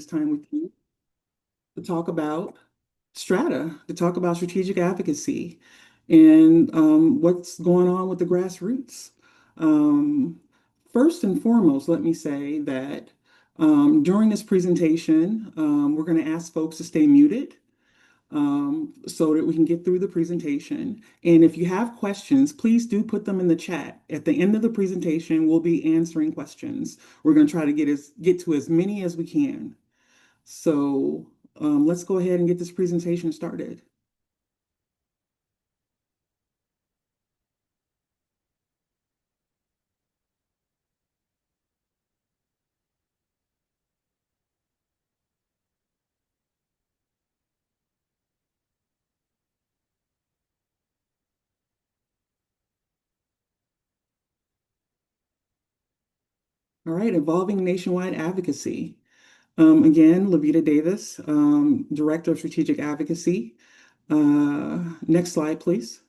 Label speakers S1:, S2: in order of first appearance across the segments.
S1: time with you to talk about strata, to talk about strategic advocacy and what's going on with the grassroots. Um, First and foremost, let me say that during this presentation, we're going to ask folks to stay muted so that we can get through the presentation. And if you have questions, please do put them in the chat. At the end of the presentation, we'll be answering questions. We're going to try to get to as many as we can. So let's go ahead and get this presentation started. All right, evolving nationwide advocacy. Again, Levita Davis, Director of Strategic Advocacy. Next slide, please.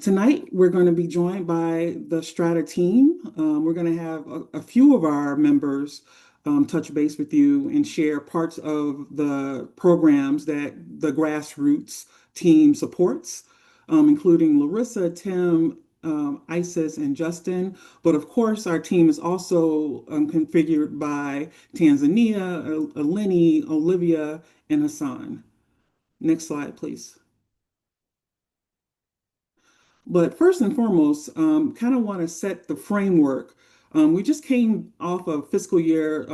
S1: Tonight, we're going to be joined by the Strata team. We're going to have a few of our members touch base with you and share parts of the programs that the grassroots team supports, including Larissa, Tim, Isis, and Justin. But of course, our team is also configured by Tanzania, Eleni, Olivia, and Hassan. Next slide, please. But first and foremost, kind of want to set the framework. We just came off of fiscal year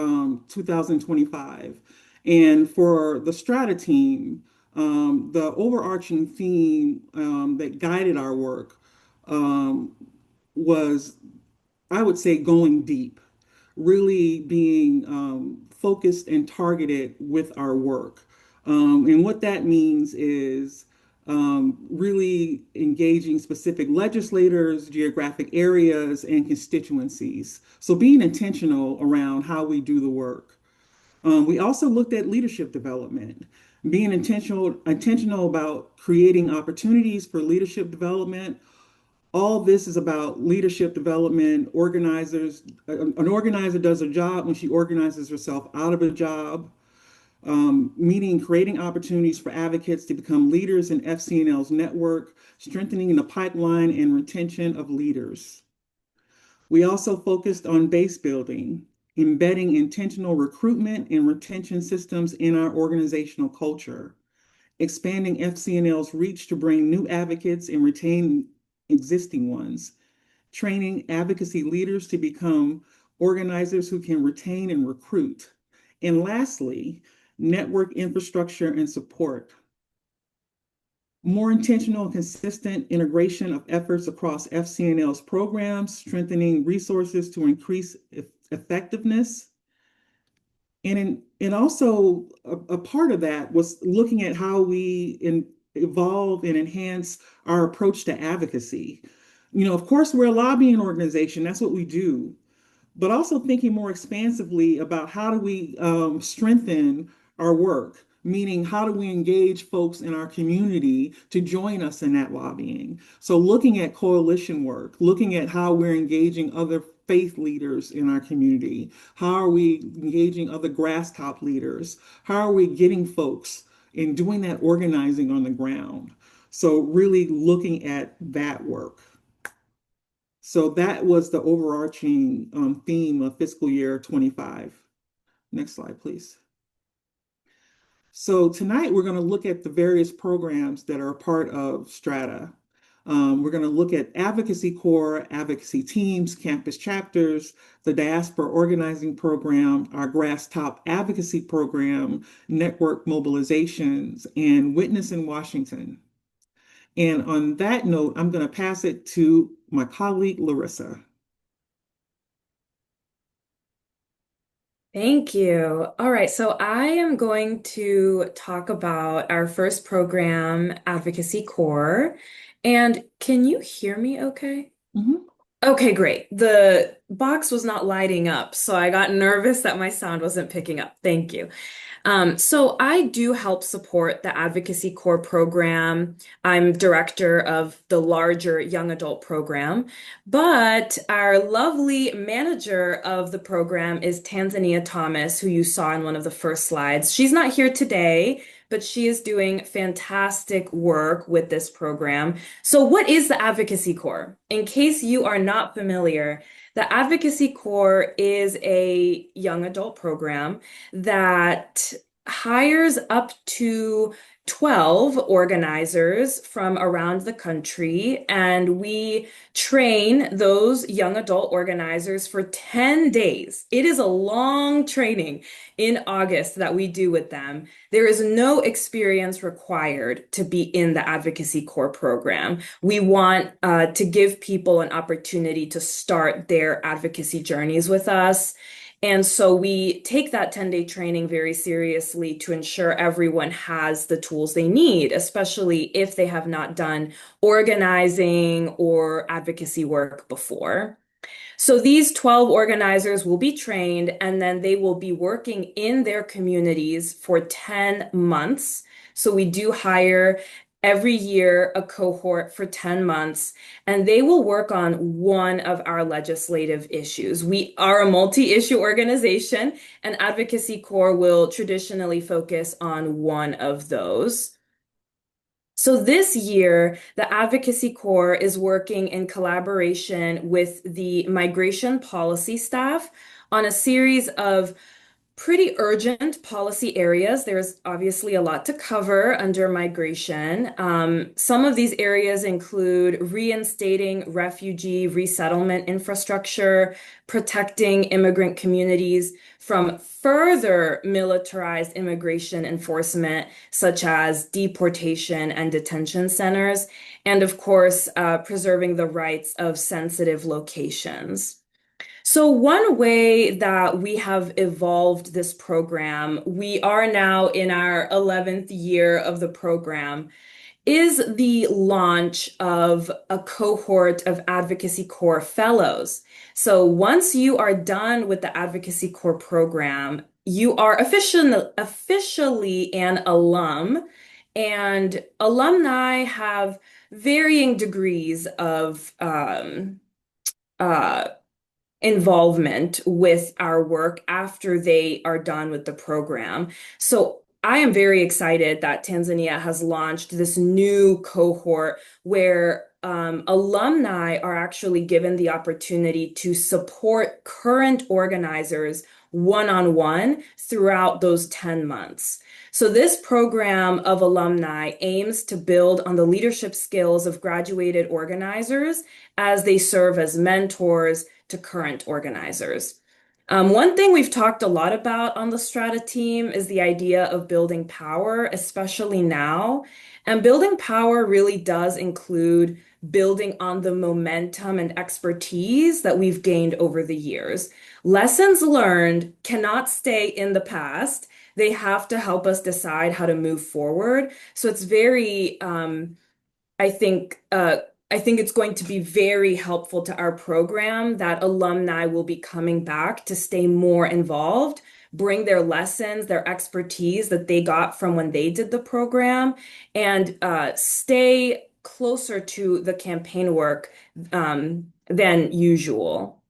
S1: 2025. And for the Strata team, the overarching theme that guided our work um, was, I would say, going deep, really being focused and targeted with our work. And what that means is really engaging specific legislators, geographic areas, and constituencies. So being intentional around how we do the work. We also looked at leadership development, being intentional about creating opportunities for leadership development. All this is about leadership development. An organizer does a job when she organizes herself out of a job, meaning creating opportunities for advocates to become leaders in FCNL's network, strengthening the pipeline and retention of leaders. We also focused on base building, embedding intentional recruitment and retention systems in our organizational culture, expanding FCNL's reach to bring new advocates and retain existing ones, training advocacy leaders to become organizers who can retain and recruit. And lastly, network infrastructure and support. More intentional and consistent integration of efforts across FCNL's programs, strengthening resources to increase effectiveness. And also a part of that was looking at how we evolve and enhance our approach to advocacy. You know, of course, we're a lobbying organization. That's what we do, but also thinking more expansively about how do we strengthen our work, meaning how do we engage folks in our community to join us in that lobbying. So looking at coalition work, looking at how we're engaging other faith leaders in our community, how are we engaging other grass top leaders, how are we getting folks and doing that organizing on the ground. So really looking at that work. So that was the overarching theme of fiscal year 25. Next slide, please. So tonight we're going to look at the various programs that are a part of Strata. We're going to look at Advocacy Core, advocacy teams, campus chapters, the Diaspora Organizing Program, our Grass Top Advocacy Program, network mobilizations, and Witness in Washington. And on that note, I'm going to pass it to my colleague, Larissa.
S2: Thank you. All right, so I am going to talk about our first program, Advocacy Core. And can you hear me okay?
S1: Mhm.
S2: Okay, great. The box was not lighting up, so I got nervous that my sound wasn't picking up. Thank you. So I do help support the Advocacy Core program. I'm director of the larger young adult program, but our lovely manager of the program is Tanzania Thomas, who you saw in one of the first slides. She's not here today, but she is doing fantastic work with this program. So what is the Advocacy Core? In case you are not familiar, the Advocacy Core is a young adult program that hires up to 12 organizers from around the country, and we train those young adult organizers for 10 days. It is a long training in August that we do with them. There is no experience required to be in the Advocacy Core program. We want to give people an opportunity to start their advocacy journeys with us. And so we take that 10-day training very seriously to ensure everyone has the tools they need, especially if they have not done organizing or advocacy work before. So these 12 organizers will be trained and then they will be working in their communities for 10 months. So we do hire every year a cohort for 10 months, and they will work on one of our legislative issues. We are a multi-issue organization, and Advocacy Core will traditionally focus on one of those. So this year, the Advocacy Core is working in collaboration with the migration policy staff on a series of pretty urgent policy areas. There's obviously a lot to cover under migration. Some of these areas include reinstating refugee resettlement infrastructure, protecting immigrant communities from further militarized immigration enforcement, such as deportation and detention centers, and of course, preserving the rights of sensitive locations. So, one way that we have evolved this program, we are now in our 11th year of the program, is the launch of a cohort of Advocacy Core fellows. So, once you are done with the Advocacy Core program, you are officially an alum, and alumni have varying degrees of uh, involvement with our work after they are done with the program. So I am very excited that Tanzania has launched this new cohort where alumni are actually given the opportunity to support current organizers one-on-one throughout those 10 months. So this program of alumni aims to build on the leadership skills of graduated organizers as they serve as mentors to current organizers. One thing we've talked a lot about on the Strata team is the idea of building power, especially now. And building power really does include building on the momentum and expertise that we've gained over the years. Lessons learned cannot stay in the past. They have to help us decide how to move forward. So it's very I think I think it's going to be very helpful to our program that alumni will be coming back to stay more involved, bring their lessons, their expertise that they got from when they did the program, and stay closer to the campaign work than usual.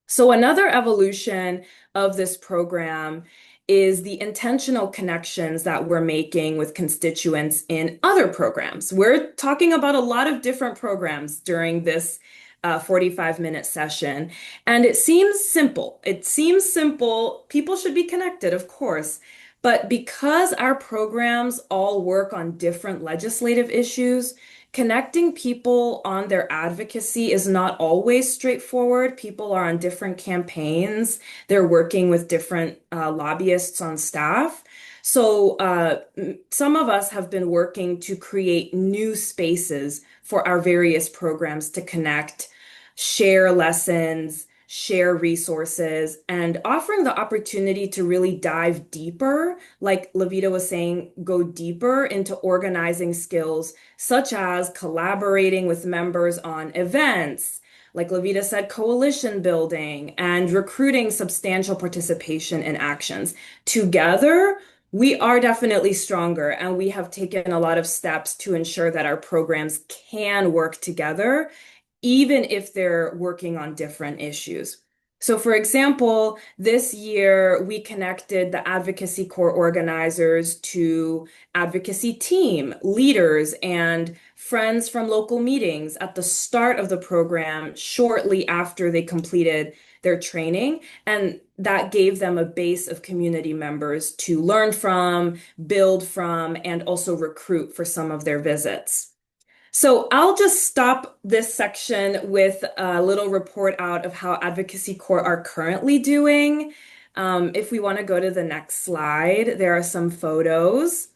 S2: So another evolution of this program is the intentional connections that we're making with constituents in other programs. We're talking about a lot of different programs during this 45-minute session, and it seems simple. It seems simple. People should be connected, of course. But because our programs all work on different legislative issues, connecting people on their advocacy is not always straightforward. People are on different campaigns. They're working with different lobbyists on staff. So some of us have been working to create new spaces for our various programs to connect, share lessons, share resources, and offering the opportunity to really dive deeper, like Levita was saying, go deeper into organizing skills, such as collaborating with members on events, like Lavita said, coalition building and recruiting substantial participation in actions. Together, we are definitely stronger, and we have taken a lot of steps to ensure that our programs can work together even if they're working on different issues. So, for example, this year we connected the advocacy core organizers to advocacy team leaders and friends from local meetings at the start of the program, shortly after they completed their training. And that gave them a base of community members to learn from, build from, and also recruit for some of their visits. So I'll just stop this section with a little report out of how Advocacy Corps are currently doing. If we want to go to the next slide, there are some photos.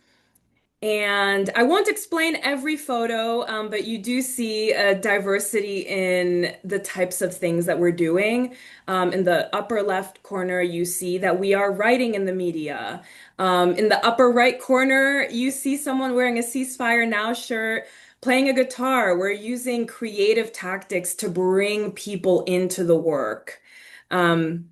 S2: And I won't explain every photo, but you do see a diversity in the types of things that we're doing. In the upper left corner, you see that we are writing in the media. In the upper right corner, you see someone wearing a Ceasefire Now shirt, playing a guitar. We're using creative tactics to bring people into the work. Um,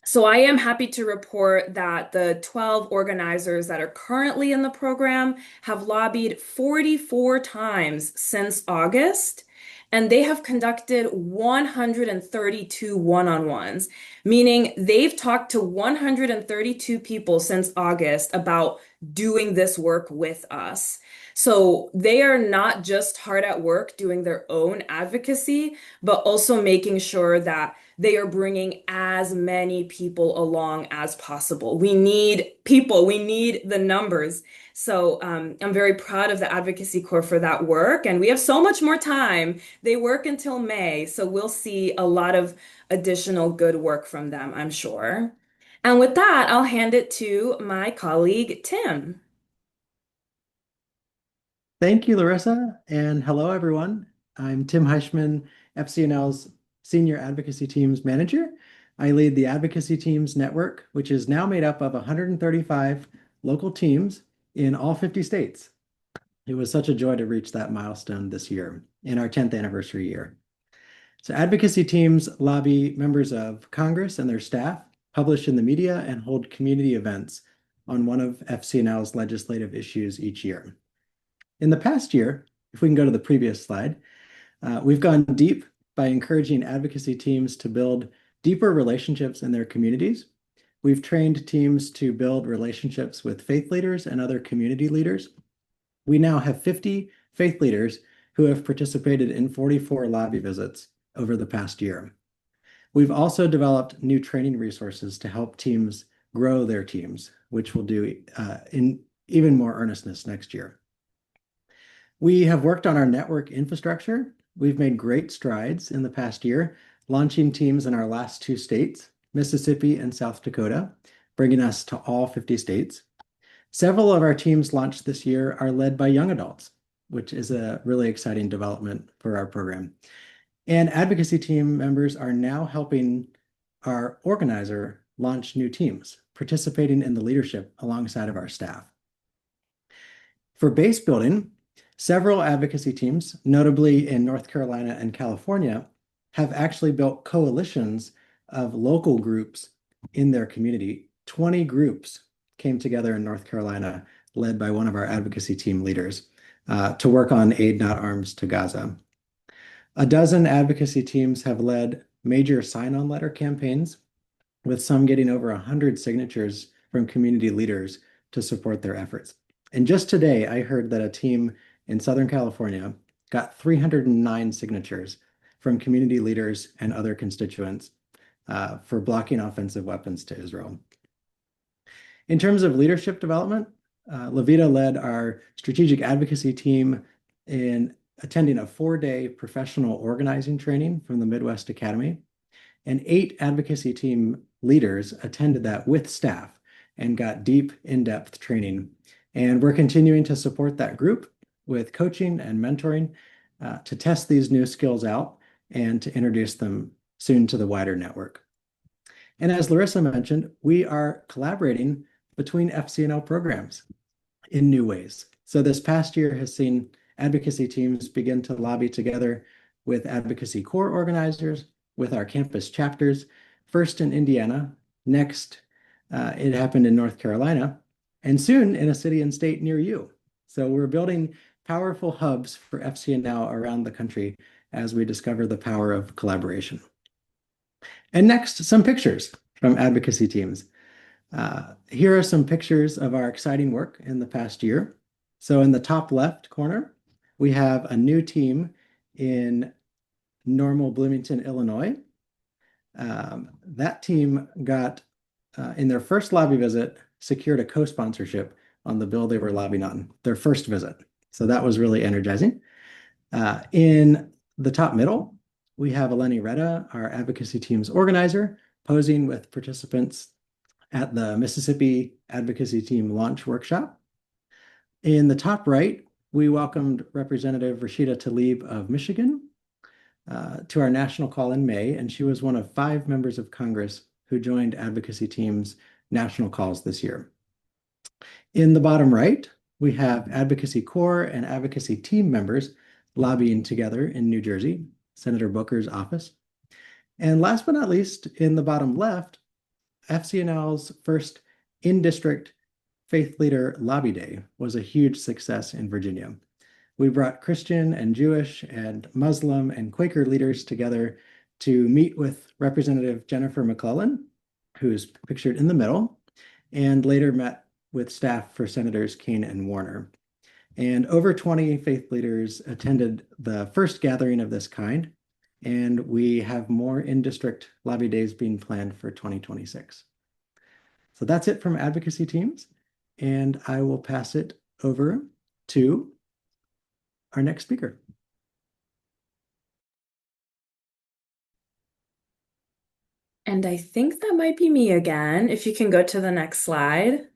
S2: so I am happy to report that the 12 organizers that are currently in the program have lobbied 44 times since August, and they have conducted 132 one-on-ones, meaning they've talked to 132 people since August about doing this work with us. So they are not just hard at work doing their own advocacy, but also making sure that they are bringing as many people along as possible. We need people, we need the numbers. So I'm very proud of the Advocacy Corps for that work. And we have so much more time. They work until May, so we'll see a lot of additional good work from them, I'm sure. And with that, I'll hand it to my colleague, Tim.
S3: Thank you, Larissa, and hello, everyone. I'm Tim Heischman, FCNL's Senior Advocacy Teams Manager. I lead the Advocacy Teams Network, which is now made up of 135 local teams in all 50 states. It was such a joy to reach that milestone this year, in our 10th anniversary year. So advocacy teams lobby members of Congress and their staff, publish in the media, and hold community events on one of FCNL's legislative issues each year. In the past year, if we can go to the previous slide, we've gone deep by encouraging advocacy teams to build deeper relationships in their communities. We've trained teams to build relationships with faith leaders and other community leaders. We now have 50 faith leaders who have participated in 44 lobby visits over the past year. We've also developed new training resources to help teams grow their teams, which we'll do in even more earnestness next year. We have worked on our network infrastructure. We've made great strides in the past year, launching teams in our last two states, Mississippi and South Dakota, bringing us to all 50 states. Several of our teams launched this year are led by young adults, which is a really exciting development for our program. And advocacy team members are now helping our organizer launch new teams, participating in the leadership alongside of our staff. For base building, several advocacy teams, notably in North Carolina and California, have actually built coalitions of local groups in their community. 20 groups came together in North Carolina, led by one of our advocacy team leaders, to work on Aid Not Arms to Gaza. A dozen advocacy teams have led major sign-on letter campaigns, with some getting over 100 signatures from community leaders to support their efforts. And just today, I heard that a team in Southern California got 309 signatures from community leaders and other constituents for blocking offensive weapons to Israel. In terms of leadership development, Lavita led our strategic advocacy team in attending a 4-day professional organizing training from the Midwest Academy, and 8 advocacy team leaders attended that with staff and got deep, in-depth training. And we're continuing to support that group with coaching and mentoring to test these new skills out and to introduce them soon to the wider network. And as Larissa mentioned, we are collaborating between FCNL programs in new ways. So this past year has seen advocacy teams begin to lobby together with advocacy core organizers, with our campus chapters, first in Indiana, next it happened in North Carolina, and soon in a city and state near you. So we're building powerful hubs for FCNL around the country as we discover the power of collaboration. And next, some pictures from advocacy teams. Here are some pictures of our exciting work in the past year. So in the top left corner, we have a new team in Normal, Bloomington, Illinois. That team got, in their first lobby visit, secured a co-sponsorship on the bill they were lobbying on, their first visit. So that was really energizing. In the top middle, we have Eleni Retta, our advocacy team's organizer, posing with participants at the Mississippi Advocacy Team Launch Workshop. In the top right, we welcomed Representative Rashida Tlaib of Michigan to our national call in May, and she was one of 5 members of Congress who joined advocacy teams' national calls this year. In the bottom right, we have advocacy core and advocacy team members lobbying together in New Jersey, Senator Booker's office. And last but not least, in the bottom left, FCNL's first in-district faith leader lobby day was a huge success in Virginia. We brought Christian and Jewish and Muslim and Quaker leaders together to meet with Representative Jennifer McClellan, who's pictured in the middle, and later met with staff for Senators Kaine and Warner. And over 20 faith leaders attended the first gathering of this kind, and we have more in-district lobby days being planned for 2026. So that's it from advocacy teams, and I will pass it over to our next speaker.
S2: And I think that might be me again. If you can go to the next slide.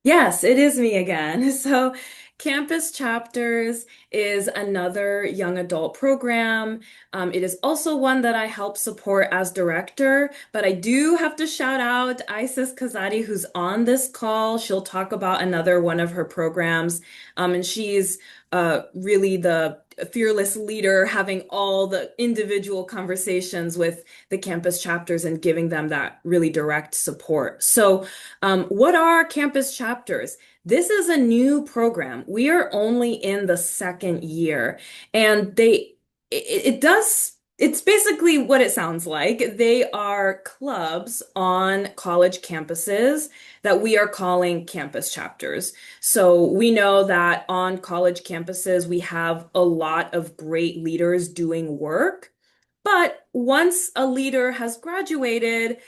S2: Yes, it is me again. So, Campus Chapters is another young adult program. It is also one that I help support as director, but I do have to shout out Isis Kazadi, who's on this call. She'll talk about another one of her programs, and she's really the fearless leader, having all the individual conversations with the campus chapters and giving them that really direct support. So, what are campus chapters? This is a new program. We are only in the second year, and it's basically what it sounds like. They are clubs on college campuses that we are calling campus chapters. So we know that on college campuses, we have a lot of great leaders doing work. But once a leader has graduated,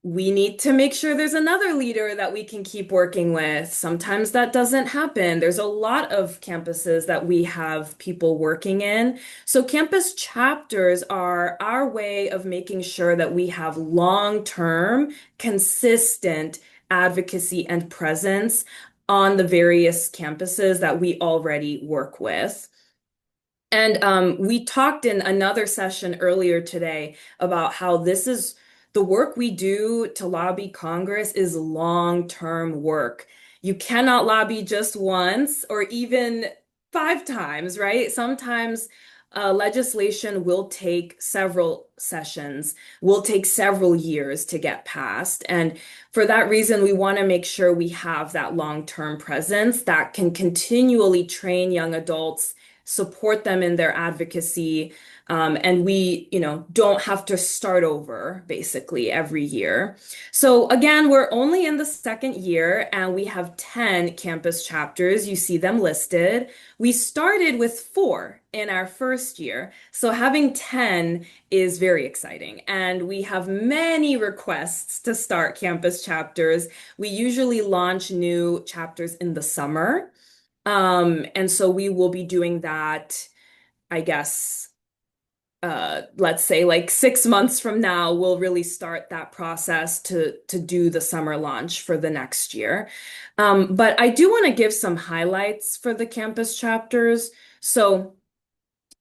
S2: we need to make sure there's another leader that we can keep working with. Sometimes that doesn't happen. There's a lot of campuses that we have people working in. So campus chapters are our way of making sure that we have long-term, consistent advocacy and presence on the various campuses that we already work with. And we talked in another session earlier today about how this is the work we do to lobby Congress is long-term work. You cannot lobby just once or even 5 times, right? Sometimes legislation will take several sessions, will take several years to get passed. And for that reason, we want to make sure we have that long-term presence that can continually train young adults, support them in their advocacy, and we, don't have to start over basically every year. So again, we're only in the second year and we have 10 campus chapters. You see them listed. We started with 4 in our first year. So having 10 is very exciting. And we have many requests to start campus chapters. We usually launch new chapters in the summer. And so we will be doing that, I guess, let's say like 6 months from now, we'll really start that process to do the summer launch for the next year. But I do want to give some highlights for the campus chapters. So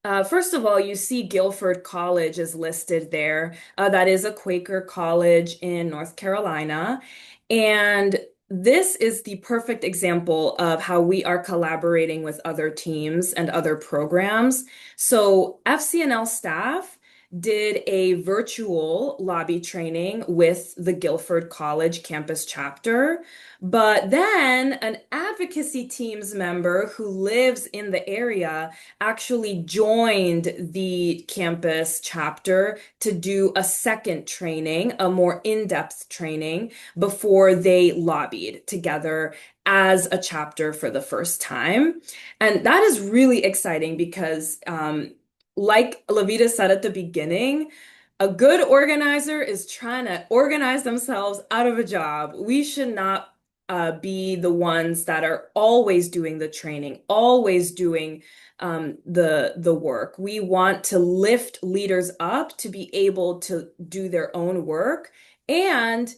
S2: first of all, you see Guilford College is listed there. That is a Quaker college in North Carolina. And this is the perfect example of how we are collaborating with other teams and other programs. So, FCNL staff did a virtual lobby training with the Guilford College campus chapter. But then an advocacy teams member who lives in the area actually joined the campus chapter to do a second training, a more in-depth training before they lobbied together as a chapter for the first time. And that is really exciting because, like Lavita said at the beginning, a good organizer is trying to organize themselves out of a job. We should not be the ones that are always doing the training, always doing the work. We want to lift leaders up to be able to do their own work and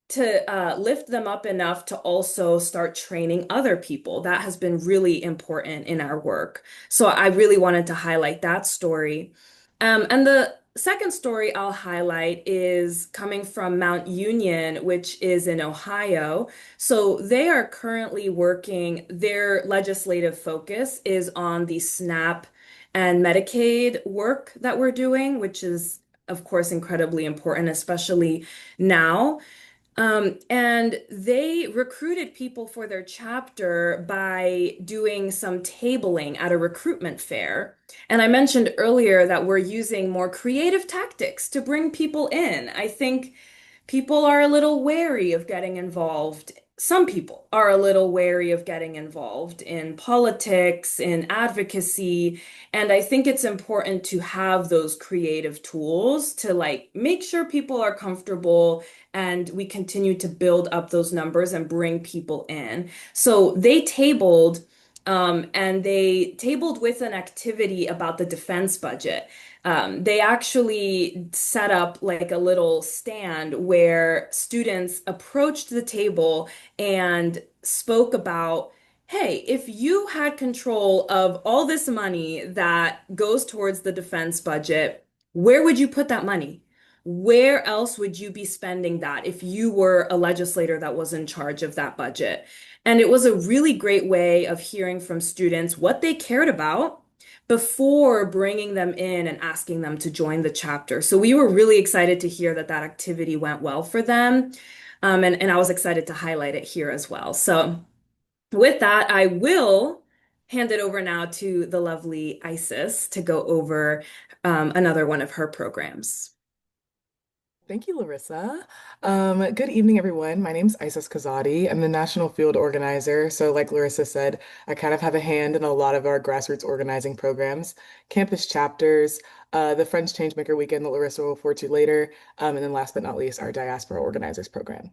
S2: to lift them up enough to also start training other people. That has been really important in our work. So I really wanted to highlight that story. And the second story I'll highlight is coming from Mount Union, which is in Ohio. So they are currently working, their legislative focus is on the SNAP and Medicaid work that we're doing, which is, of course, incredibly important, especially now. And they recruited people for their chapter by doing some tabling at a recruitment fair. And I mentioned earlier that we're using more creative tactics to bring people in. I think people are a little wary of getting involved. Some people are a little wary of getting involved in politics, in advocacy, and I think it's important to have those creative tools to like make sure people are comfortable and we continue to build up those numbers and bring people in. So and they tabled with an activity about the defense budget. They actually set up like a little stand where students approached the table and spoke about, hey, if you had control of all this money that goes towards the defense budget, where would you put that money? Where else would you be spending that if you were a legislator that was in charge of that budget? And it was a really great way of hearing from students what they cared about before bringing them in and asking them to join the chapter. So we were really excited to hear that that activity went well for them. And I was excited to highlight it here as well. So with that, I will hand it over now to the lovely Isis to go over another one of her programs.
S4: Thank you, Larissa. Good evening, everyone. My name is Isis Kazadi. I'm the National Field Organizer. So, like Larissa said, I kind of have a hand in a lot of our grassroots organizing programs, campus chapters, the Friends Changemaker Weekend that Larissa will refer to later, and then last but not least, our Diaspora Organizers program.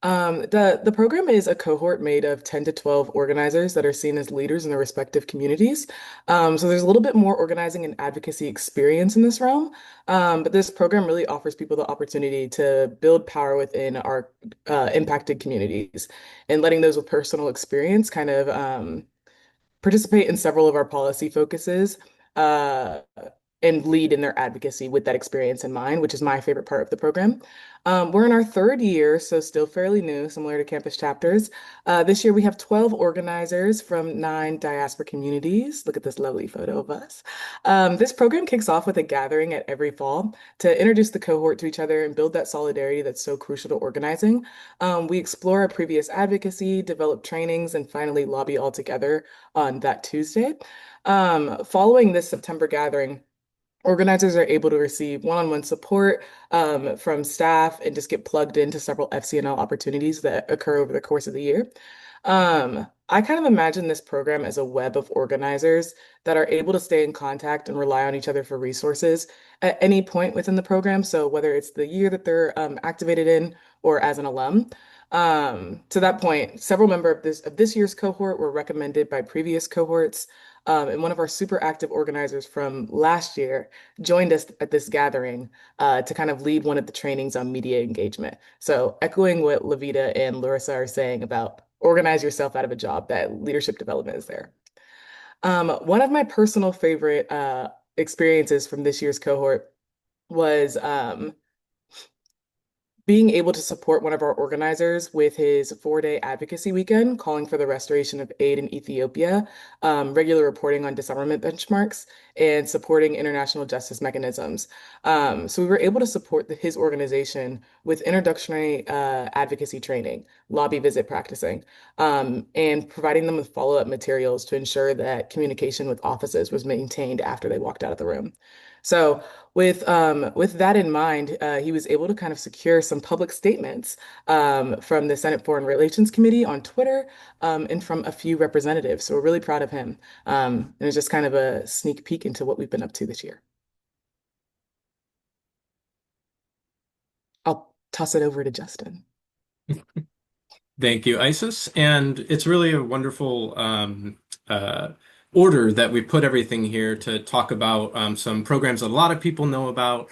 S4: The program is a cohort made of 10 to 12 organizers that are seen as leaders in their respective communities. So there's a little bit more organizing and advocacy experience in this realm. But this program really offers people the opportunity to build power within our impacted communities and letting those with personal experience kind of participate in several of our policy focuses uh, and lead in their advocacy with that experience in mind, which is my favorite part of the program. We're in our third year, so still fairly new, similar to campus chapters. This year we have 12 organizers from 9 diaspora communities. Look at this lovely photo of us. This program kicks off with a gathering at every fall to introduce the cohort to each other and build that solidarity that's so crucial to organizing. We explore our previous advocacy, develop trainings, and finally lobby all together on that Tuesday. Following this September gathering, organizers are able to receive one-on-one support from staff and just get plugged into several FCNL opportunities that occur over the course of the year. I kind of imagine this program as a web of organizers that are able to stay in contact and rely on each other for resources at any point within the program. So whether it's the year that they're activated in or as an alum. To that point, several members of this year's cohort were recommended by previous cohorts. And one of our super active organizers from last year joined us at this gathering to kind of lead one of the trainings on media engagement. So echoing what Lavita and Larissa are saying about organize yourself out of a job, that leadership development is there. One of my personal favorite experiences from this year's cohort was being able to support one of our organizers with his 4-day advocacy weekend, calling for the restoration of aid in Ethiopia, regular reporting on disarmament benchmarks, and supporting international justice mechanisms. So we were able to support his organization with introductory advocacy training, lobby visit practicing, and providing them with follow-up materials to ensure that communication with offices was maintained after they walked out of the room. So with that in mind, he was able to kind of secure some public statements from the Senate Foreign Relations Committee on Twitter and from a few representatives. So we're really proud of him. And it's just kind of a sneak peek into what we've been up to this year. I'll toss it over to Justin.
S5: Thank you, Isis. And it's really a wonderful order that we put everything here to talk about some programs that a lot of people know about,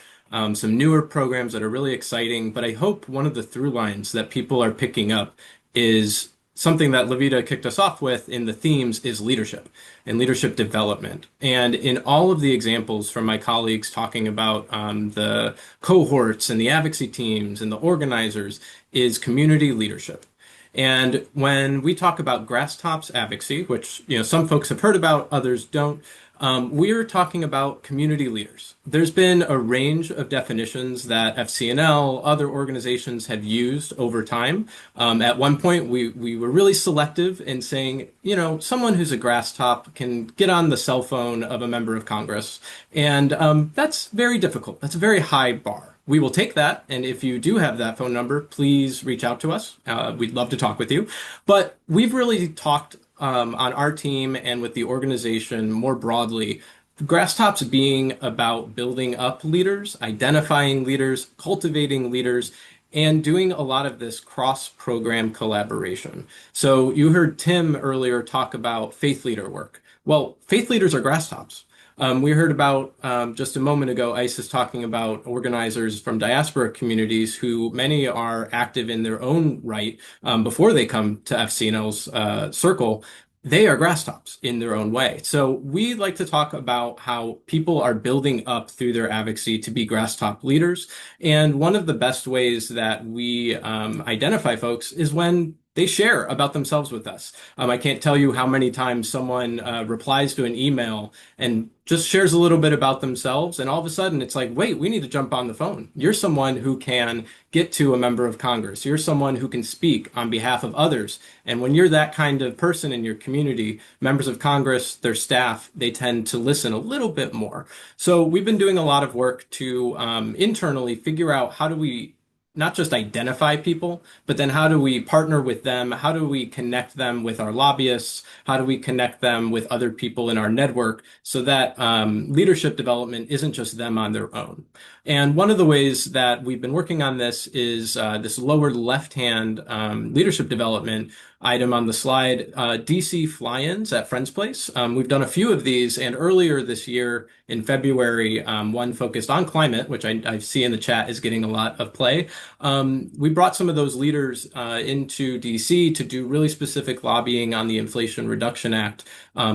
S5: some newer programs that are really exciting. But I hope one of the through lines that people are picking up is something that Levita kicked us off with in the themes is leadership and leadership development. And in all of the examples from my colleagues talking about the cohorts and the advocacy teams and the organizers is community leadership. And when we talk about grasstops advocacy, which some folks have heard about, others don't, we're talking about community leaders. There's been a range of definitions that FCNL, other organizations have used over time. At one point, we were really selective in saying, someone who's a grasstop can get on the cell phone of a member of Congress. And that's very difficult. That's a very high bar. We will take that. And if you do have that phone number, please reach out to us. We'd love to talk with you. But we've really talked on our team and with the organization more broadly, grasstops being about building up leaders, identifying leaders, cultivating leaders, and doing a lot of this cross-program collaboration. So you heard Tim earlier talk about faith leader work. Well, faith leaders are grasstops. We heard about just a moment ago, Isis talking about organizers from diaspora communities who many are active in their own right before they come to FCNL's circle. They are grasstops in their own way. So we like to talk about how people are building up through their advocacy to be grasstop leaders. And one of the best ways that we identify folks is when they share about themselves with us. I can't tell you how many times someone replies to an email and just shares a little bit about themselves, and all of a sudden it's like, wait, we need to jump on the phone. You're someone who can get to a member of Congress. You're someone who can speak on behalf of others. And when you're that kind of person in your community, members of Congress, their staff, they tend to listen a little bit more. So we've been doing a lot of work to internally figure out how do we not just identify people, but then how do we partner with them? How do we connect them with our lobbyists? How do we connect them with other people in our network so that leadership development isn't just them on their own? And one of the ways that we've been working on this is this lower left-hand leadership development item on the slide, DC fly-ins at Friends Place. We've done a few of these, and earlier this year in February, one focused on climate, which I see in the chat is getting a lot of play. We brought some of those leaders into DC to do really specific lobbying on the Inflation Reduction Act,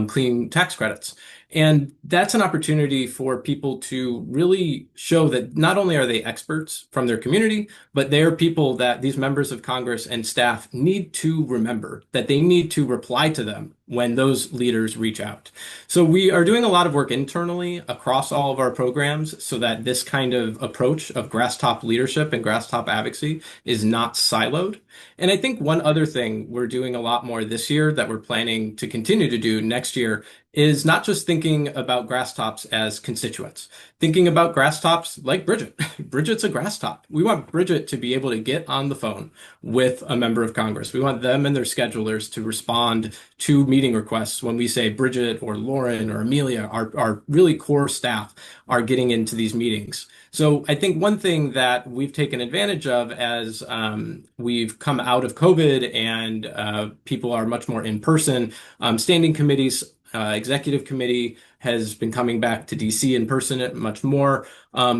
S5: clean tax credits. And that's an opportunity for people to really show that not only are they experts from their community, but they are people that these members of Congress and staff need to remember, that they need to reply to them when those leaders reach out. So we are doing a lot of work internally across all of our programs so that this kind of approach of grasstop leadership and grasstop advocacy is not siloed. And I think one other thing we're doing a lot more this year that we're planning to continue to do next year is not just thinking about grasstops as constituents, thinking about grasstops like Bridget. Bridget's a grasstop. We want Bridget to be able to get on the phone with a member of Congress. We want them and their schedulers to respond to meeting requests when we say Bridget or Lauren or Amelia, our really core staff, are getting into these meetings. So I think one thing that we've taken advantage of as we've come out of COVID and people are much more in person, standing committees, executive committee has been coming back to DC in person much more.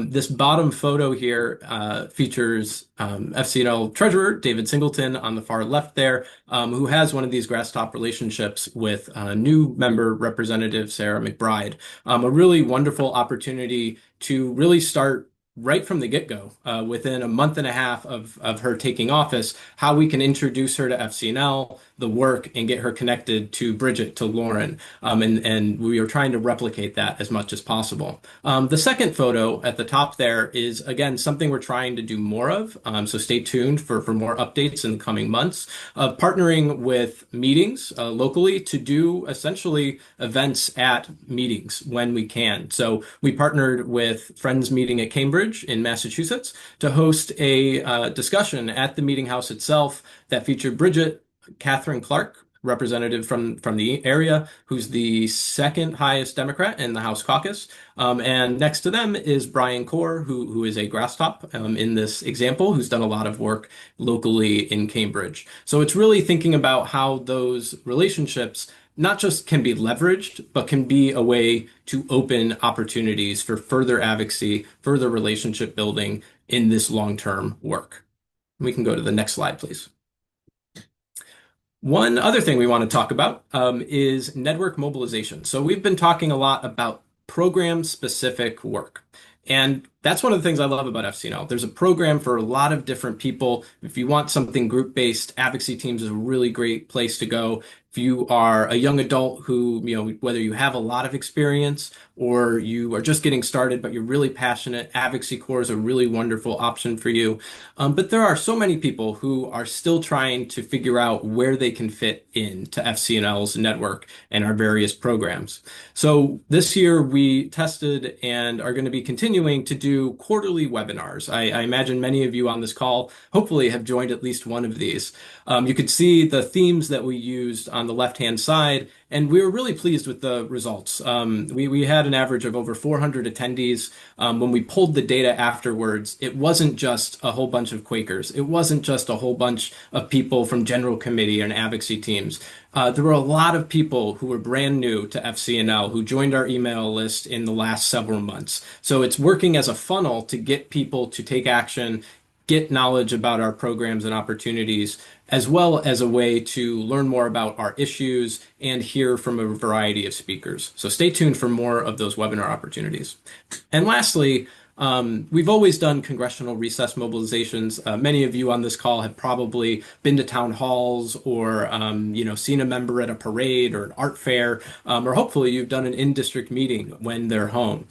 S5: This bottom photo here features FCNL Treasurer David Singleton on the far left there, who has one of these grasstop relationships with new member Representative Sarah McBride. A really wonderful opportunity to really start right from the get-go, within a month and a half of her taking office, how we can introduce her to FCNL, the work, and get her connected to Bridget, to Lauren. And we are trying to replicate that as much as possible. The second photo at the top there is, again, something we're trying to do more of. So stay tuned for more updates in the coming months of partnering with meetings locally to do essentially events at meetings when we can. So we partnered with Friends Meeting at Cambridge in Massachusetts to host a discussion at the meeting house itself that featured Bridget, Catherine Clark, representative from the area, who's the second highest Democrat in the House caucus. And next to them is Brian Core, who is a grass top in this example, who's done a lot of work locally in Cambridge. So it's really thinking about how those relationships not just can be leveraged, but can be a way to open opportunities for further advocacy, further relationship building in this long-term work. We can go to the next slide, please. One other thing we want to talk about is network mobilization. So we've been talking a lot about program-specific work. And that's one of the things I love about FCNL. There's a program for a lot of different people. If you want something group-based, advocacy teams is a really great place to go. If you are a young adult who, whether you have a lot of experience or you are just getting started, but you're really passionate, Advocacy Corps is a really wonderful option for you. But there are so many people who are still trying to figure out where they can fit into FCNL's network and our various programs. So this year we tested and are going to be continuing to do quarterly webinars. I imagine many of you on this call hopefully have joined at least one of these. You could see the themes that we used on the left-hand side, and we were really pleased with the results. We had an average of over 400 attendees. When we pulled the data afterwards, it wasn't just a whole bunch of Quakers. It wasn't just a whole bunch of people from general committee and advocacy teams. There were a lot of people who were brand new to FCNL who joined our email list in the last several months. So it's working as a funnel to get people to take action, get knowledge about our programs and opportunities, as well as a way to learn more about our issues and hear from a variety of speakers. So stay tuned for more of those webinar opportunities. And lastly, we've always done congressional recess mobilizations. Many of you on this call have probably been to town halls or seen a member at a parade or an art fair, or hopefully you've done an in-district meeting when they're home.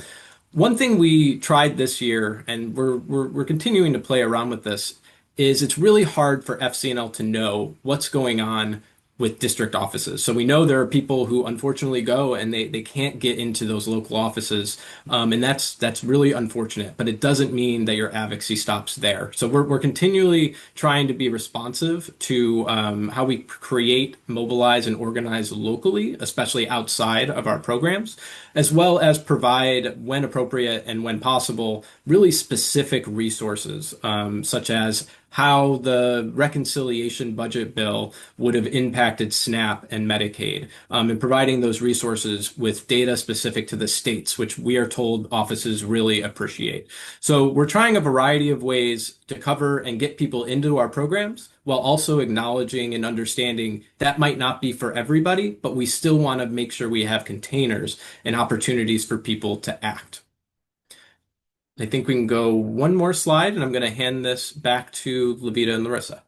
S5: One thing we tried this year, and we're continuing to play around with this, is it's really hard for FCNL to know what's going on with district offices. So we know there are people who unfortunately go and they can't get into those local offices. And that's really unfortunate, but it doesn't mean that your advocacy stops there. So we're continually trying to be responsive to how we create, mobilize, and organize locally, especially outside of our programs, as well as provide, when appropriate and when possible, really specific resources, such as how the reconciliation budget bill would have impacted SNAP and Medicaid, and providing those resources with data specific to the states, which we are told offices really appreciate. So we're trying a variety of ways to cover and get people into our programs while also acknowledging and understanding that might not be for everybody, but we still want to make sure we have containers and opportunities for people to act. I think we can go one more slide, and I'm going to hand this back to Levita and Larissa.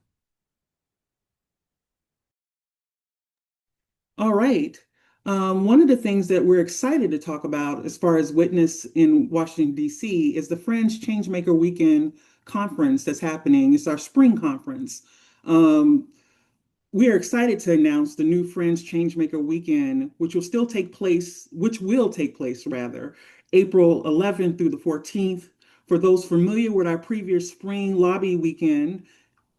S1: All right. One of the things that we're excited to talk about as far as witness in Washington, D.C. is the Fringe Changemaker Weekend conference that's happening. It's our spring conference. We are excited to announce the new Fringe Changemaker Weekend, which will take place rather, April 11th through the 14th. For those familiar with our previous spring lobby weekend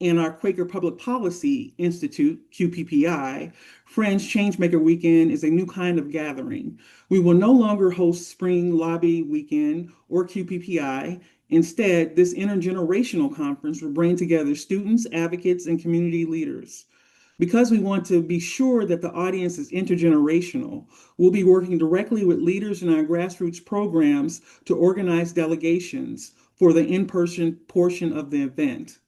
S1: and our Quaker Public Policy Institute, QPPI, Fringe Changemaker Weekend is a new kind of gathering. We will no longer host Spring Lobby Weekend or QPPI. Instead, this intergenerational conference will bring together students, advocates, and community leaders. Because we want to be sure that the audience is intergenerational, we'll be working directly with leaders in our grassroots programs to organize delegations for the in-person portion of the event.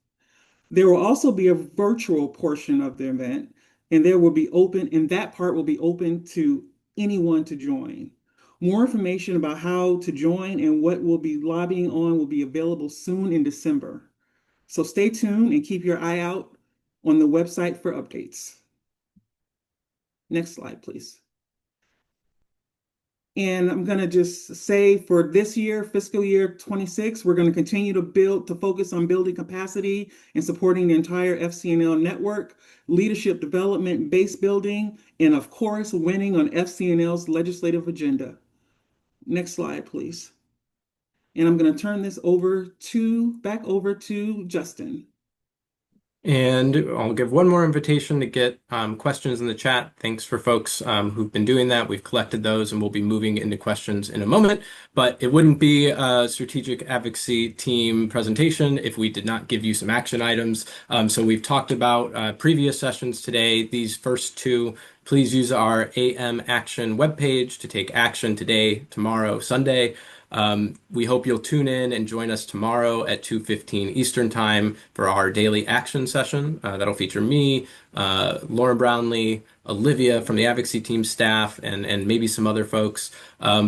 S1: There will also be a virtual portion of the event, and that part will be open to anyone to join. More information about how to join and what we'll be lobbying on will be available soon in December. So stay tuned and keep your eye out on the website for updates. Next slide, please. And I'm going to just say for this year, fiscal year 26, we're going to continue to focus on building capacity and supporting the entire FCNL network, leadership development, base building, and of course, winning on FCNL's legislative agenda. Next slide, please. And I'm going to turn this back over to Justin.
S5: And I'll give one more invitation to get questions in the chat. Thanks for folks who've been doing that. We've collected those and we'll be moving into questions in a moment. But it wouldn't be a strategic advocacy team presentation if we did not give you some action items. So we've talked about previous sessions today. These first two, please use our AM Action webpage to take action today, tomorrow, Sunday. We hope you'll tune in and join us tomorrow at 2:15 Eastern Time for our daily action session. That'll feature me, Lauren Brownlee, Olivia from the advocacy team staff, and maybe some other folks.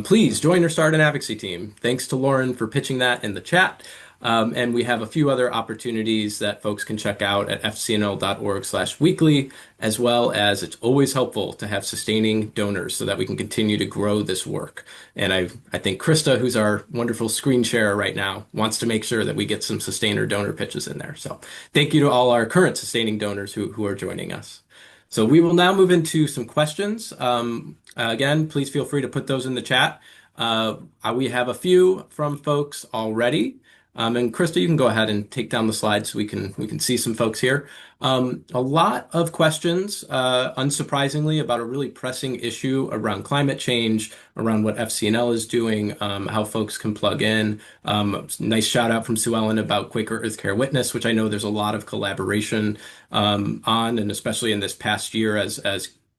S5: Please join or start an advocacy team. Thanks to Lauren for pitching that in the chat. And we have a few other opportunities that folks can check out at fcnl.org/weekly, as well as it's always helpful to have sustaining donors so that we can continue to grow this work. And I think Krista, who's our wonderful screen sharer right now, wants to make sure that we get some sustainer donor pitches in there. So thank you to all our current sustaining donors who are joining us. So we will now move into some questions. Again, please feel free to put those in the chat. We have a few from folks already. And Krista, you can go ahead and take down the slides so we can see some folks here. A lot of questions, unsurprisingly, about a really pressing issue around climate change, around what FCNL is doing, how folks can plug in. Nice shout out from Sue Ellen about Quaker Earth Care Witness, which I know there's a lot of collaboration on, and especially in this past year as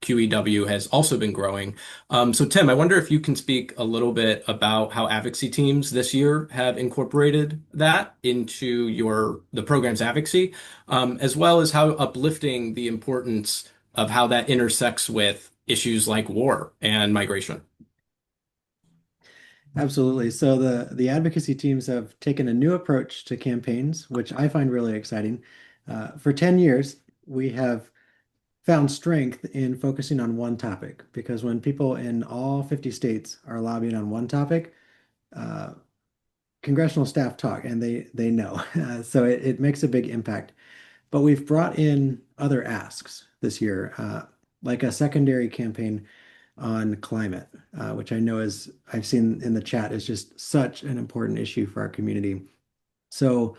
S5: QEW has also been growing. So Tim, I wonder if you can speak a little bit about how advocacy teams this year have incorporated that into the program's advocacy, as well as how uplifting the importance of how that intersects with issues like war and migration.
S3: Absolutely. So the advocacy teams have taken a new approach to campaigns, which I find really exciting. For 10 years, we have found strength in focusing on one topic because when people in all 50 states are lobbying on one topic, congressional staff talk and they know. So it makes a big impact. But we've brought in other asks this year, like a secondary campaign on climate, which I know I've seen in the chat is just such an important issue for our community. So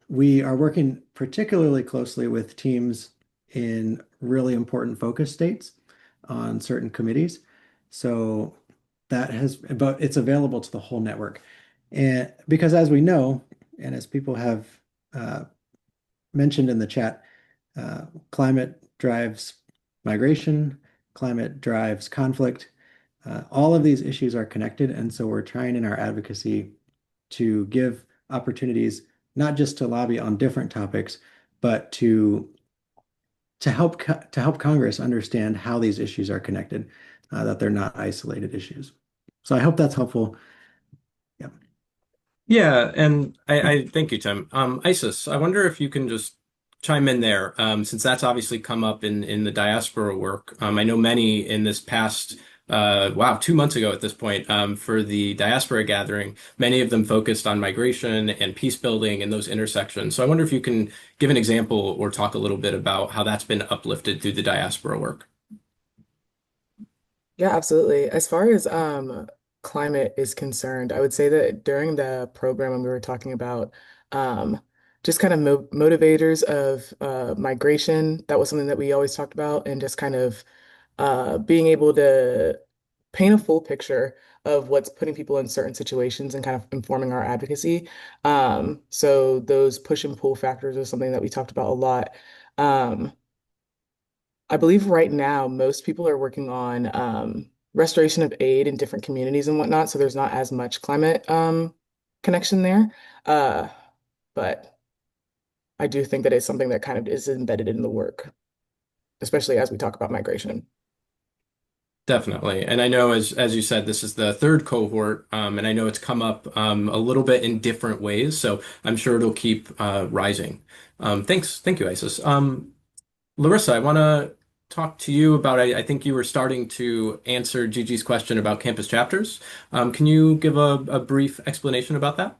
S3: we are working particularly closely with teams in really important focus states on certain committees. So but it's available to the whole network. And because as we know, and as people have mentioned in the chat, climate drives migration, climate drives conflict. All of these issues are connected. And so we're trying in our advocacy to give opportunities, not just to lobby on different topics, but to help Congress understand how these issues are connected, that they're not isolated issues. So I hope that's helpful. Yeah.
S5: Yeah, and I thank you, Tim. Isis, I wonder if you can just chime in there, since that's obviously come up in the diaspora work. I know many in this past 2 months ago at this point, for the diaspora gathering, many of them focused on migration and peace building and those intersections. So I wonder if you can give an example or talk a little bit about how that's been uplifted through the diaspora work.
S4: Yeah, absolutely. As far as climate is concerned, I would say that during the program when we were talking about um, just kind of motivators of migration, that was something that we always talked about, and just kind of being able to paint a full picture of what's putting people in certain situations and kind of informing our advocacy. So those push and pull factors are something that we talked about a lot. Um, I believe right now most people are working on restoration of aid in different communities and whatnot, so there's not as much climate connection there. Uh, but I do think that it's something that kind of is embedded in the work, especially as we talk about migration.
S5: Definitely. And I know as you said, this is the third cohort, and I know it's come up a little bit in different ways, so I'm sure it'll keep rising. Thank you, Isis. Larissa, I want to talk to you about, I think you were starting to answer Gigi's question about campus chapters. Can you give a brief explanation about that?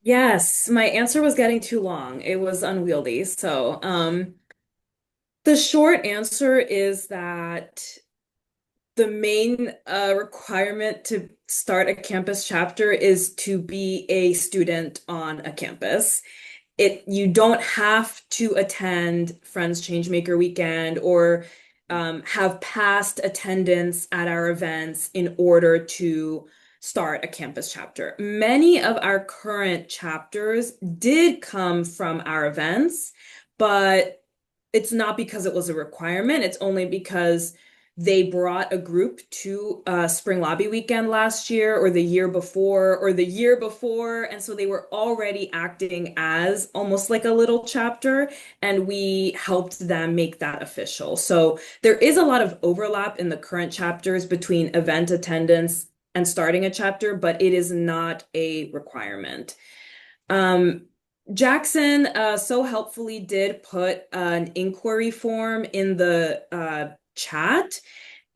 S2: Yes, my answer was getting too long. It was unwieldy. So, the short answer is that the main requirement to start a campus chapter is to be a student on a campus. You don't have to attend Friends Changemaker Weekend or have past attendance at our events in order to start a campus chapter. Many of our current chapters did come from our events, but it's not because it was a requirement. It's only because they brought a group to Spring Lobby Weekend last year or the year before or the year before. And so they were already acting as almost like a little chapter, and we helped them make that official. So there is a lot of overlap in the current chapters between event attendance and starting a chapter, but it is not a requirement. Um, Jackson so helpfully did put an inquiry form in the chat.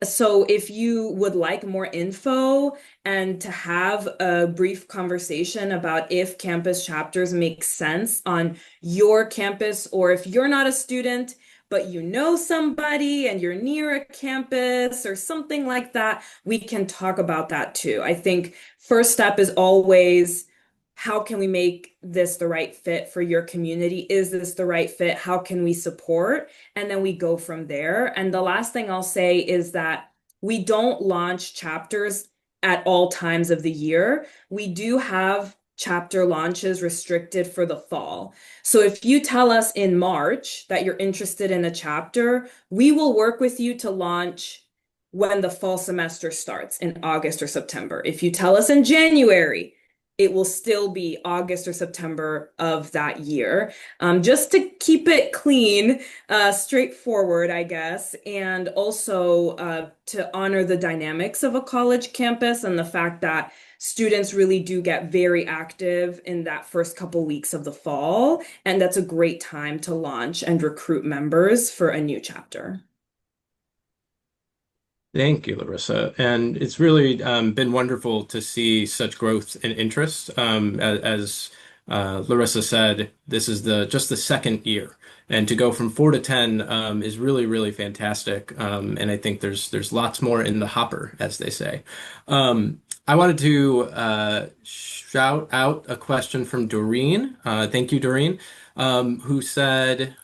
S2: So if you would like more info and to have a brief conversation about if campus chapters make sense on your campus, or if you're not a student, but you know somebody and you're near a campus or something like that, we can talk about that too. I think first step is always, how can we make this the right fit for your community? Is this the right fit? How can we support? And then we go from there. And the last thing I'll say is that we don't launch chapters at all times of the year. We do have chapter launches restricted for the fall. So if you tell us in March that you're interested in a chapter, we will work with you to launch when the fall semester starts in August or September. If you tell us in January, it will still be August or September of that year. Just to keep it clean, straightforward, I guess, and also to honor the dynamics of a college campus and the fact that students really do get very active in that first couple weeks of the fall. And that's a great time to launch and recruit members for a new chapter.
S5: Thank you, Larissa. And it's really been wonderful to see such growth and interest. As Larissa said, this is just the second year, and to go from 4 to 10 is really, really fantastic. And I think there's lots more in the hopper, as they say. I wanted to shout out a question from Doreen. Thank you, Doreen, who said,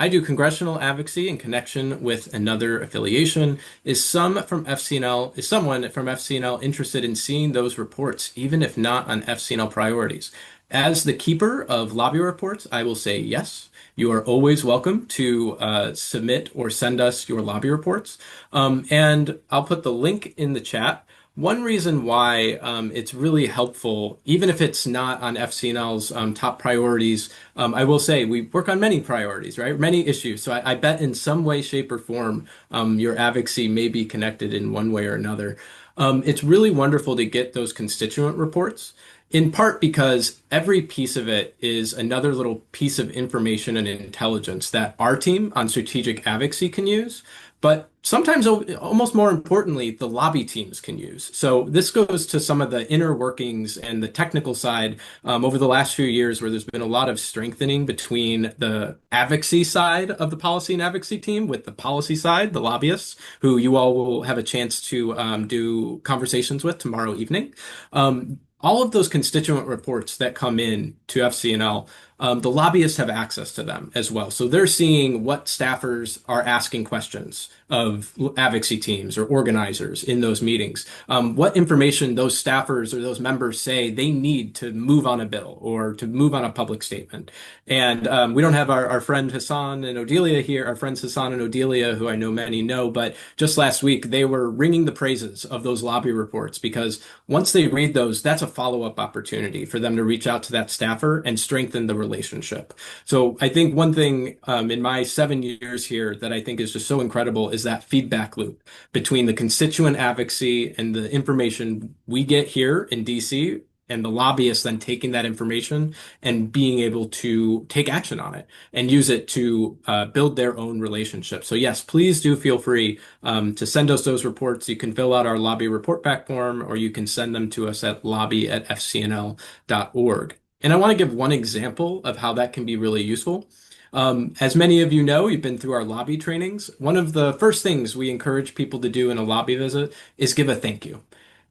S5: I do congressional advocacy in connection with another affiliation. Is someone from FCNL interested in seeing those reports, even if not on FCNL priorities? As the keeper of lobby reports, I will say yes. You are always welcome to submit or send us your lobby reports. And I'll put the link in the chat. One reason why it's really helpful, even if it's not on FCNL's top priorities, I will say we work on many priorities, right? Many issues. So I bet in some way, shape, or form, your advocacy may be connected in one way or another. It's really wonderful to get those constituent reports, in part because every piece of it is another little piece of information and intelligence that our team on strategic advocacy can use, but sometimes, almost more importantly, the lobby teams can use. So this goes to some of the inner workings and the technical side over the last few years, where there's been a lot of strengthening between the advocacy side of the policy and advocacy team with the policy side, the lobbyists, who you all will have a chance to do conversations with tomorrow evening. All of those constituent reports that come in to FCNL, the lobbyists have access to them as well. So they're seeing what staffers are asking questions of advocacy teams or organizers in those meetings, what information those staffers or those members say they need to move on a bill or to move on a public statement. And we don't have our friend Hassan and Odelia here, our friends Hassan and Odelia, who I know many know, but just last week they were ringing the praises of those lobby reports, because once they read those, that's a follow-up opportunity for them to reach out to that staffer and strengthen the relationship. So I think one thing in my 7 years here that I think is just so incredible is that feedback loop between the constituent advocacy and the information we get here in DC and the lobbyists then taking that information and being able to take action on it and use it to build their own relationship. So yes, please do feel free to send us those reports. You can fill out our lobby report back form, or you can send them to us at lobby@fcnl.org. And I want to give one example of how that can be really useful. As many of you know, you've been through our lobby trainings. One of the first things we encourage people to do in a lobby visit is give a thank you.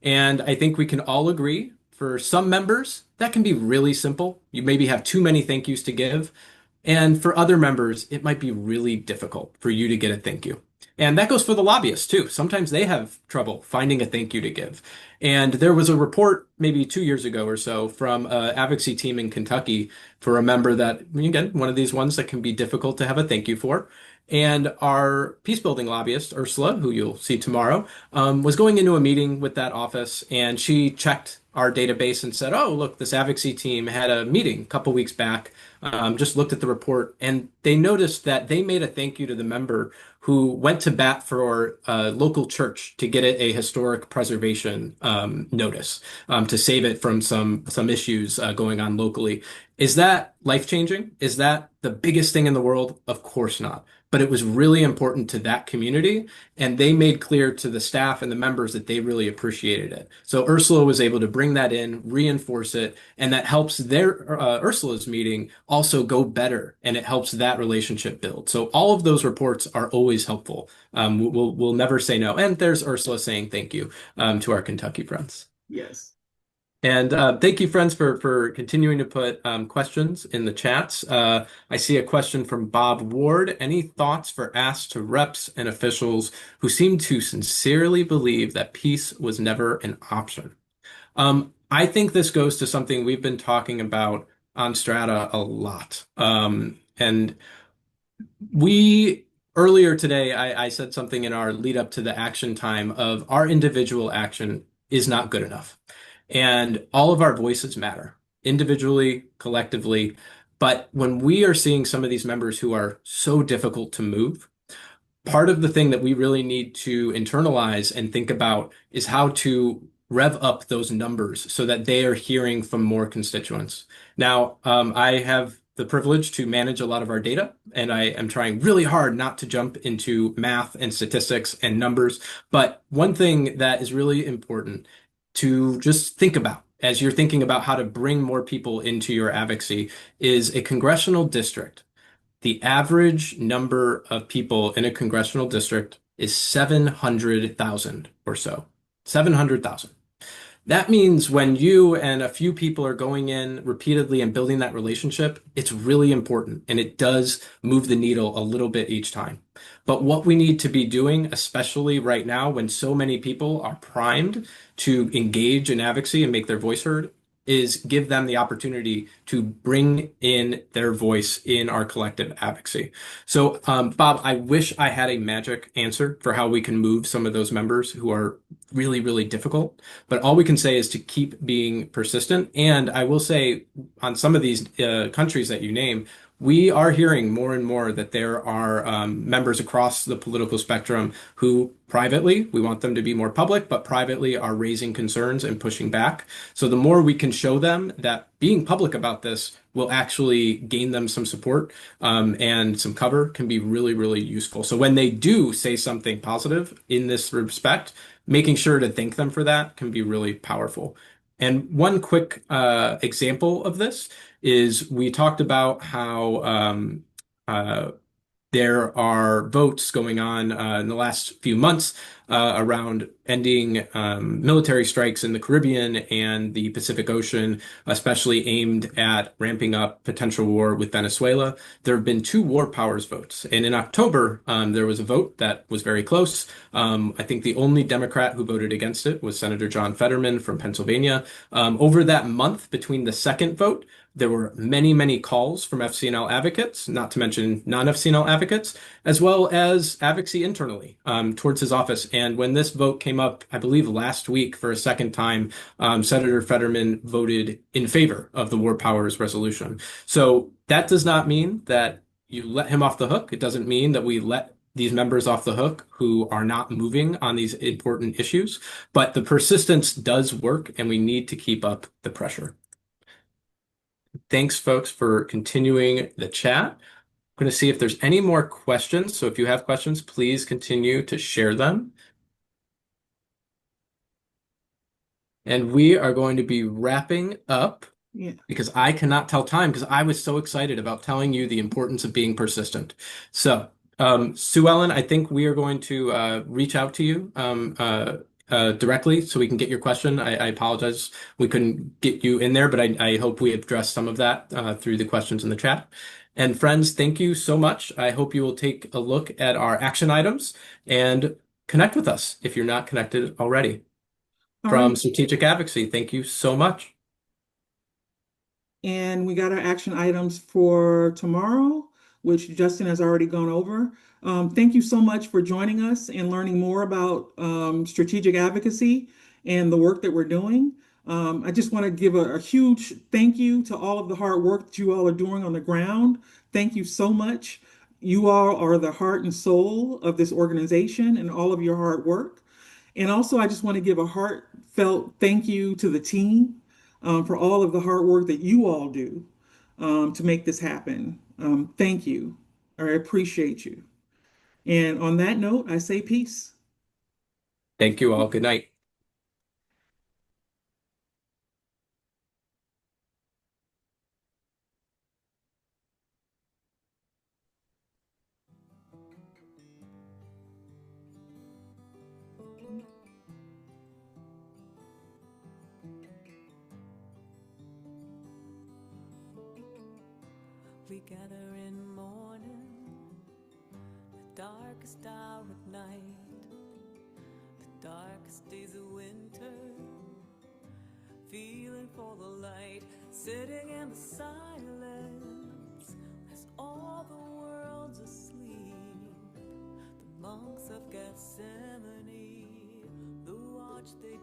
S5: And I think we can all agree for some members, that can be really simple. You maybe have too many thank yous to give. And for other members, it might be really difficult for you to get a thank you. And that goes for the lobbyists too. Sometimes they have trouble finding a thank you to give. And there was a report maybe 2 years ago or so from an advocacy team in Kentucky for a member that, again, one of these ones that can be difficult to have a thank you for. And our peace building lobbyist, Ursula, who you'll see tomorrow, was going into a meeting with that office, and she checked our database and said, "Oh, look, this advocacy team had a meeting a couple weeks back, just looked at the report, and they noticed that they made a thank you to the member who went to bat for a local church to get it a historic preservation notice to save it from some issues going on locally." Is that life-changing? Is that the biggest thing in the world? Of course not. But it was really important to that community, and they made clear to the staff and the members that they really appreciated it. So Ursula was able to bring that in, reinforce it, and that helps their Ursula's meeting also go better, and it helps that relationship build. So all of those reports are always helpful. We'll never say no. And there's Ursula saying thank you to our Kentucky friends.
S1: Yes.
S5: And thank you, friends, for continuing to put questions in the chats. I see a question from Bob Ward. Any thoughts for asks to reps and officials who seem to sincerely believe that peace was never an option? I think this goes to something we've been talking about on Strata a lot. And we earlier today, I said something in our lead up to the action time of our individual action is not good enough. And all of our voices matter, individually, collectively. But when we are seeing some of these members who are so difficult to move, part of the thing that we really need to internalize and think about is how to rev up those numbers so that they are hearing from more constituents. Now, I have the privilege to manage a lot of our data, and I am trying really hard not to jump into math and statistics and numbers. But one thing that is really important to just think about as you're thinking about how to bring more people into your advocacy is a congressional district. The average number of people in a congressional district is 700,000 or so. 700,000. That means when you and a few people are going in repeatedly and building that relationship, it's really important, and it does move the needle a little bit each time. But what we need to be doing, especially right now when so many people are primed to engage in advocacy and make their voice heard, is give them the opportunity to bring in their voice in our collective advocacy. So, Bob, I wish I had a magic answer for how we can move some of those members who are really, really difficult. But all we can say is to keep being persistent. And I will say on some of these countries that you name, we are hearing more and more that there are members across the political spectrum who privately, we want them to be more public, but privately are raising concerns and pushing back. So the more we can show them that being public about this will actually gain them some support and some cover can be really, really useful. So when they do say something positive in this respect, making sure to thank them for that can be really powerful. And one quick example of this is we talked about how there are votes going on in the last few months around ending military strikes in the Caribbean and the Pacific Ocean, especially aimed at ramping up potential war with Venezuela. There have been two war powers votes. And in October, there was a vote that was very close. I think the only Democrat who voted against it was Senator John Fetterman from Pennsylvania. Over that month between the second vote, There were many, many calls from FCNL advocates, not to mention non-FCNL advocates, as well as advocacy internally towards his office. And when this vote came up, I believe last week for a second time, Senator Fetterman voted in favor of the War Powers resolution. So that does not mean that you let him off the hook. It doesn't mean that we let these members off the hook who are not moving on these important issues. But the persistence does work, and we need to keep up the pressure. Thanks, folks, for continuing the chat. I'm going to see if there's any more questions. So if you have questions, please continue to share them. And we are going to be wrapping up because I cannot tell time because I was so excited about telling you the importance of being persistent. So, Sue Ellen, I think we are going to reach out to you directly so we can get your question. I apologize we couldn't get you in there, but I hope we addressed some of that through the questions in the chat. And friends, thank you so much. I hope you will take a look at our action items and connect with us if you're not connected already. From Strategic Advocacy, thank you so much.
S1: And we got our action items for tomorrow, which Justin has already gone over. Thank you so much for joining us and learning more about strategic advocacy and the work that we're doing. I just want to give a huge thank you to all of the hard work that you all are doing on the ground. Thank you so much. You all are the heart and soul of this organization and all of your hard work. And also, I just want to give a heartfelt thank you to the team for all of the hard work that you all do to make this happen. Thank you. I appreciate you. And on that note, I say peace.
S5: Thank you all. Good night.
S6: We gather in morning, the darkest hour of night, the darkest days of winter, feeling for the light, sitting in the silence as all the world's asleep. The monks of Gethsemane, the watch they